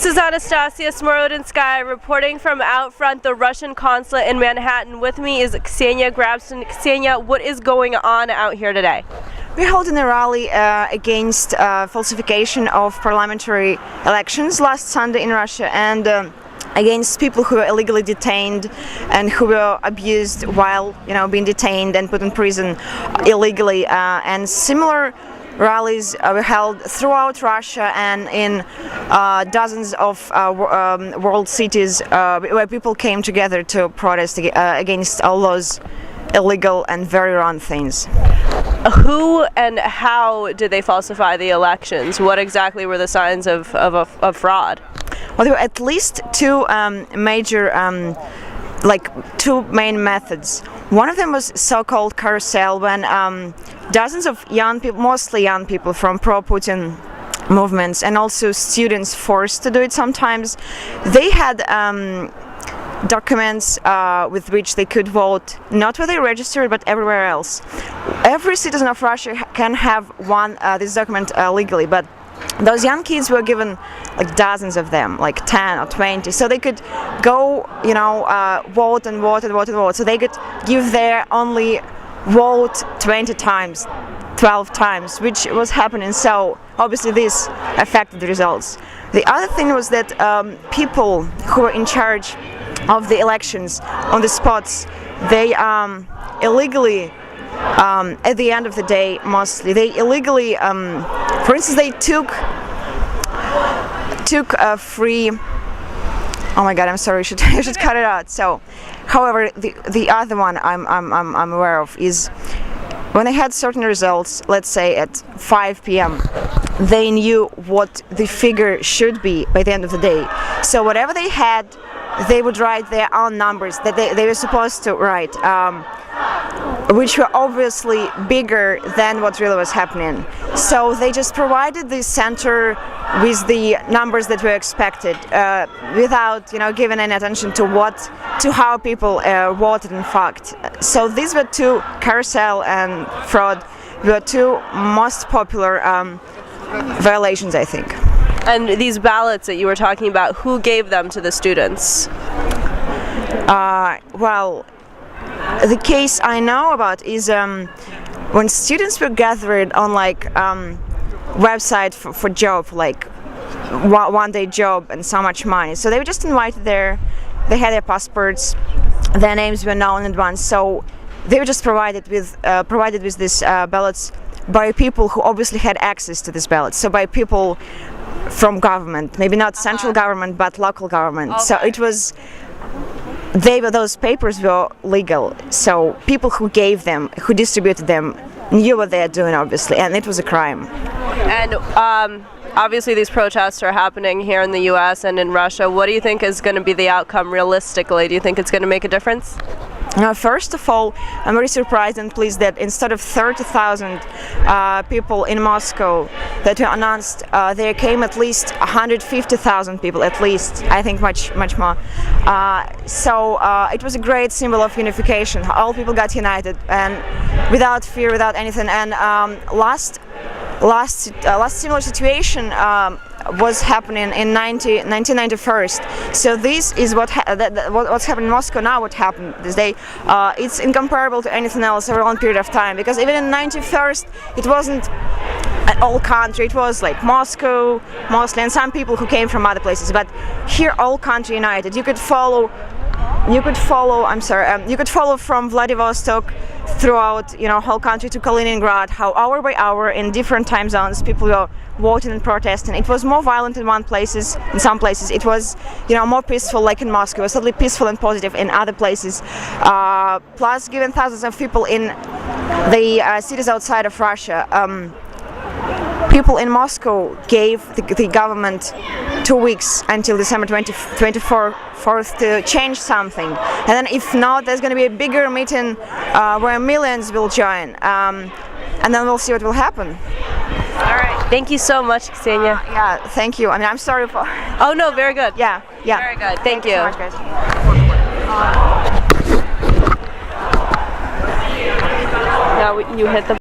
is Anastasia Smorodinskaya reporting from out front the Russian consulate in Manhattan. With me is Xenia Grabson. Xenia, what is going on out here today? We're holding a rally against falsification of parliamentary elections last Sunday in Russia and against people who were illegally detained and who were abused while being detained and put in prison illegally. And similar rallies were held throughout Russia and in dozens of world cities where people came together to protest against all those illegal and very wrong things. Who and how did they falsify the elections? What exactly were the signs of fraud? Well, there were at least two two main methods. One of them was so-called carousel, when dozens of young people, mostly young people from pro-Putin movements and also students forced to do it sometimes, they had documents with which they could vote, not where they registered but everywhere else. Every citizen of Russia can have this document legally, but those young kids were given like dozens of them, like 10 or 20, so they could go, vote and vote and vote and vote. So they could give their only vote 20 times, 12 times, which was happening. So obviously this affected the results. The other thing was that people who were in charge of the elections on the spots, they illegally, at the end of the day, mostly they illegally, for instance, they took a free. Oh my God, I'm sorry. I should cut it out. So, however, the other one I'm aware of is when they had certain results, let's say at 5 p.m. they knew what the figure should be by the end of the day. So whatever they had, they would write their own numbers that they were supposed to write, which were obviously bigger than what really was happening. So they just provided the center with the numbers that were expected, without giving any attention to how people voted in fact. So these were two, carousel and fraud, were two most popular violations, I think. And these ballots that you were talking about, who gave them to the students? Well, the case I know about is when students were gathered on website for job, like one-day job and so much money. So they were just invited there. They had their passports. Their names were known in advance. So they were just provided with these ballots by people who obviously had access to these ballots. So by people from government, maybe not central government, but local government. Okay. So it was, those papers were legal. So people who gave them, who distributed them, knew what they were doing, obviously, and it was a crime. And obviously these protests are happening here in the U.S. and in Russia. What do you think is going to be the outcome realistically? Do you think it's going to make a difference? First of all, I'm very surprised and pleased that instead of 30,000 people in Moscow that were announced, there came at least 150,000 people, at least. I think much more. So it was a great symbol of unification. All people got united and without fear, without anything. And last similar situation was happening in 1991. So this is what's happening in Moscow now. What happened this day? It's incomparable to anything else over a long period of time. Because even in 91st, it wasn't an all country. It was like Moscow mostly, and some people who came from other places. But here, all country united. You could follow from Vladivostok throughout whole country to Kaliningrad, how hour by hour in different time zones people were voting and protesting. It was more violent in some places it was more peaceful, like in Moscow. It was totally peaceful and positive in other places. Plus, given thousands of people in the cities outside of Russia, people in Moscow gave the government 2 weeks until December 24th to change something. And then if not, there's going to be a bigger meeting where millions will join. And then we'll see what will happen. All right. Thank you so much, Xenia. Yeah, thank you. I mean, I'm sorry for... Oh, no, very good. Yeah. Very good. Thank you. So much, guys. Now you hit the